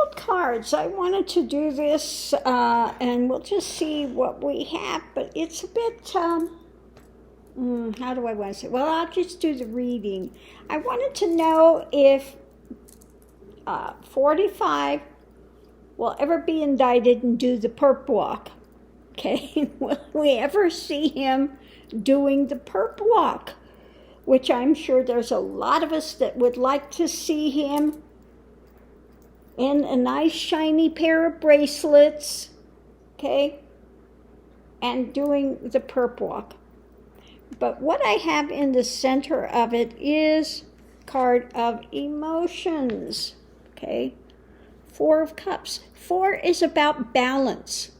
pulled cards. I wanted to do this, and we'll just see what we have, but it's a bit, how do I want to say? Well, I'll just do the reading. I wanted to know if 45 will ever be indicted and do the perp walk. Okay, will we ever see him doing the perp walk? Which I'm sure there's a lot of us that would like to see him in a nice shiny pair of bracelets, okay, and doing the perp walk. But what I have in the center of it is card of emotions, okay? 4 of Cups. 4 is about balance.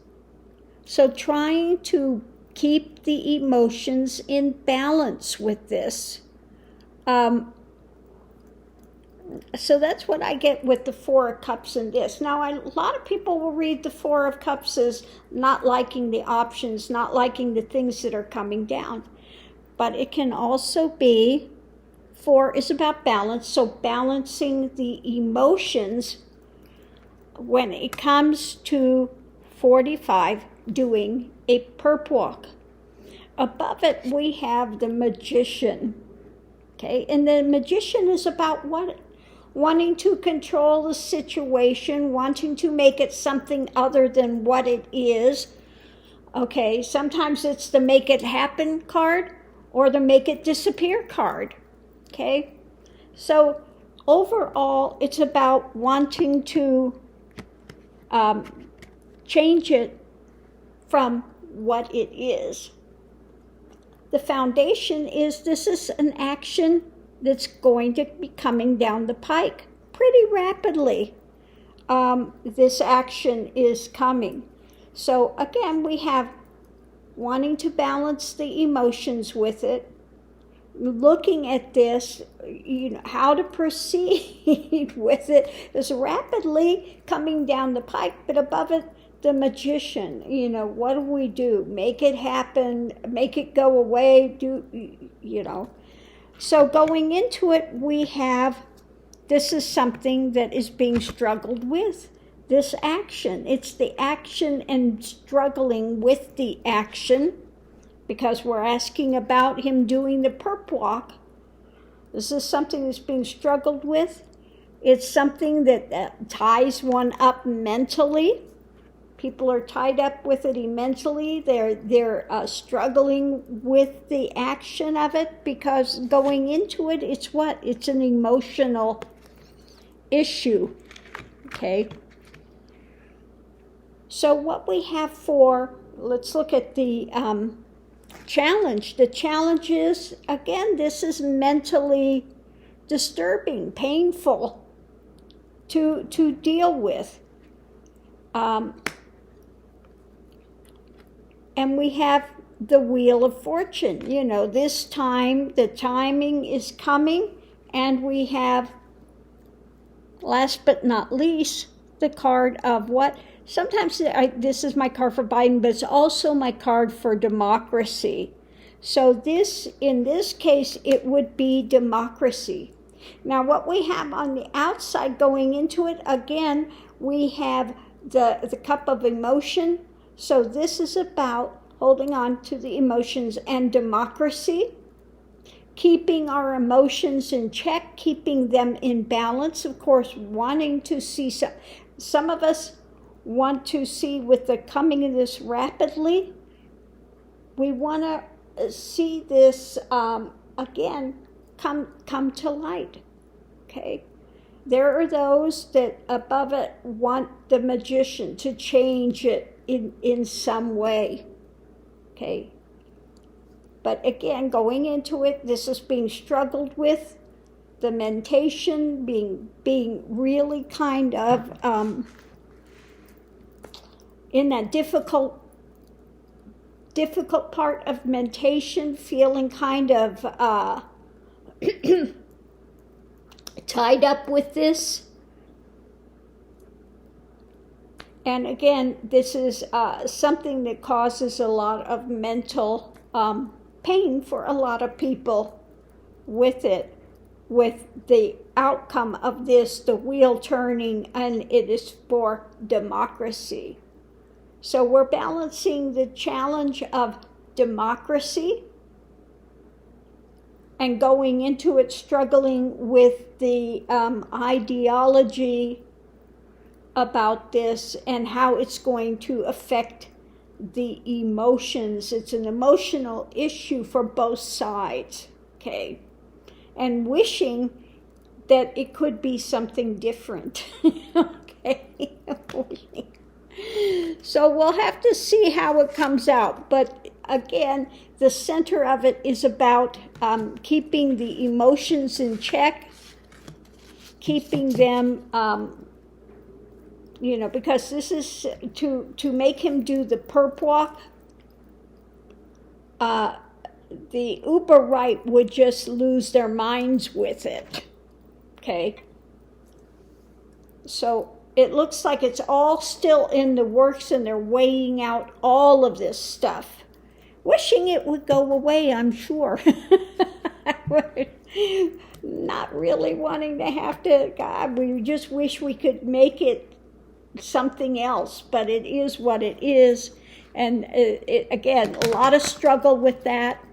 So trying to keep the emotions in balance with this. So that's what I get with the 4 of Cups in this. Now, a lot of people will read the 4 of Cups as not liking the options, not liking the things that are coming down. But it can also be, 4 is about balance, so balancing the emotions when it comes to 45 doing a perp walk. Above it, we have the Magician. Okay, and the Magician is about what? Wanting to control the situation, wanting to make it something other than what it is. Okay, sometimes it's the make it happen card or the make it disappear card. Okay, so overall, it's about wanting to change it from what it is. The foundation is this is an action that's going to be coming down the pike pretty rapidly. This action is coming. So again, we have wanting to balance the emotions with it, looking at this, how to proceed with it is rapidly coming down the pike, but above it, the Magician, what do we do? Make it happen, make it go away, So going into it, we have, this is something that is being struggled with, this action. It's the action and struggling with the action, because we're asking about him doing the perp walk. This is something that's being struggled with. It's something that ties one up mentally. People are tied up with it immensely. They're struggling with the action of it, because going into it, it's what? It's an emotional issue, okay? So what we have let's look at the challenge. The challenge is, again, this is mentally disturbing, painful to deal with. And we have the Wheel of Fortune. This time, the timing is coming, and we have, last but not least, the card of what? Sometimes this is my card for Biden, but it's also my card for democracy. So in this case, it would be democracy. Now, what we have on the outside going into it, again, we have the cup of emotion. So this is about holding on to the emotions and democracy, keeping our emotions in check, keeping them in balance. Of course, wanting to see some of us want to see with the coming of this rapidly. We want to see this again come to light. Okay. There are those that above it want the Magician to change it in some way, okay? But again, going into it, this is being struggled with, the mentation being really kind of in that difficult part of mentation, feeling kind of tied up with this. And again, this is something that causes a lot of mental pain for a lot of people with it. with the outcome of this, the wheel turning, and it is for democracy. So we're balancing the challenge of democracy and going into it struggling with the ideology about this and how it's going to affect the emotions. It's an emotional issue for both sides, okay? And wishing that it could be something different, okay? So we'll have to see how it comes out. But again, the center of it is about keeping the emotions in check, keeping them, because this is to make him do the perp walk. The uber right would just lose their minds with it, okay? So it looks like it's all still in the works and they're weighing out all of this stuff. Wishing it would go away, I'm sure. Not really wanting to have to, God, we just wish we could make it something else, but it is what it is. And again, a lot of struggle with that.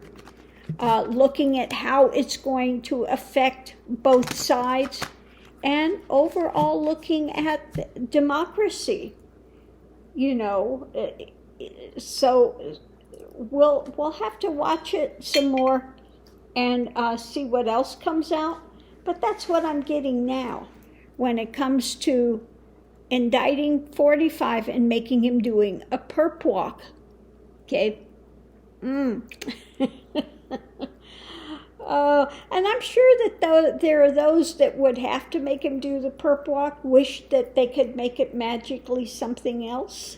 Looking at how it's going to affect both sides, and overall looking at democracy. So we'll have to watch it some more and see what else comes out. But that's what I'm getting now when it comes to indicting 45 and making him doing a perp walk. Okay. And I'm sure that there are those that would have to make him do the perp walk, wish that they could make it magically something else.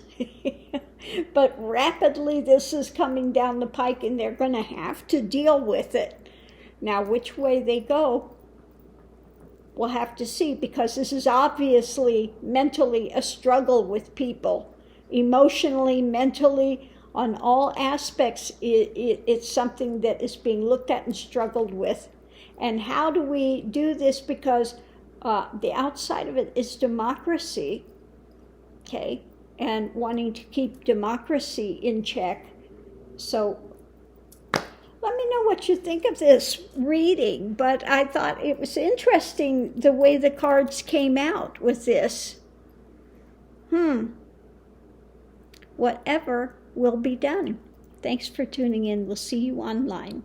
But rapidly this is coming down the pike and they're going to have to deal with it. Now, which way they go, we'll have to see, because this is obviously mentally a struggle with people. Emotionally, mentally, on all aspects, it's something that is being looked at and struggled with. And how do we do this? Because the outside of it is democracy, okay, and wanting to keep democracy in check. So let me know what you think of this reading, but I thought it was interesting the way the cards came out with this. Whatever will be done. Thanks for tuning in. We'll see you online.